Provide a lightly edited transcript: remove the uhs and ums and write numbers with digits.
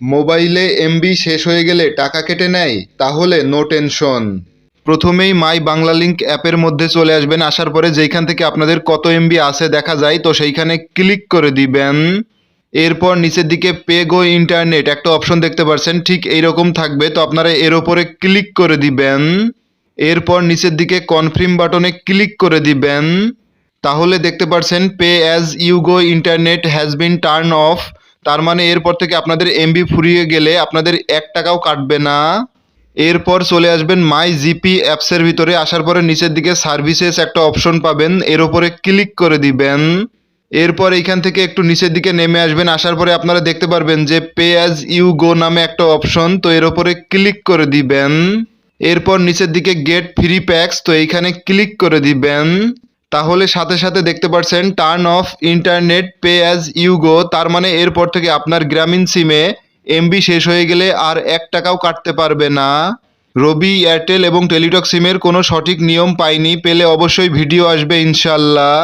মোবাইলে এমবি শেষ হয়ে গেলে টাকা কেটে নেয়? তাহলে নো টেনশন। প্রথমেই মাই বাংলা লিংক অ্যাপের মধ্যে চলে আসবেন। আসার পরে যেইখান থেকে আপনাদের কত এমবি আছে দেখা যায়, তো সেইখানে ক্লিক করে দিবেন। এরপর নিচের দিকে পে গো ইন্টারনেট একটা অপশন দেখতে পাচ্ছেন, ঠিক এইরকম থাকবে। তো আপনারা এর ওপরে ক্লিক করে দিবেন। এরপর নিচের দিকে কনফার্ম বাটনে ক্লিক করে দিবেন। তাহলে দেখতে পাচ্ছেন pay as you go internet has been turn off. তার মানে এরপর থেকে আপনাদের এমবি ফুরিয়ে গেলে আপনাদের 1 টাকাও কাটবে না। এরপর চলে আসবেন মাই জিপি অ্যাপসের ভিতরে। আসার পরে নিচের দিকে সার্ভিসেস একটা অপশন পাবেন, এর ওপরে ক্লিক করে দিবেন। এরপর এইখান থেকে একটু নিচের দিকে নেমে আসবেন। আসার পরে আপনারা দেখতে পারবেন যে পে অ্যাজ ইউ গো নামে একটা অপশন, তো এর ওপরে ক্লিক করে দিবেন। এরপর নিচের দিকে গেট ফ্রি প্যাকস, তো এইখানে ক্লিক করে দিবেন। তাহলে সাথে সাথে দেখতে পাচ্ছেন turn off internet pay as you go. তার মানে এরপর থেকে আপনার গ্রামীণ সিমে এমবি শেষ হয়ে গেলে আর 1 টাকাও কাটতে পারবে না। রবি, এয়ারটেল এবং টেলিটক সিমের কোনো সঠিক নিয়ম পাইনি, পেলে অবশ্যই ভিডিও আসবে ইনশাল্লাহ।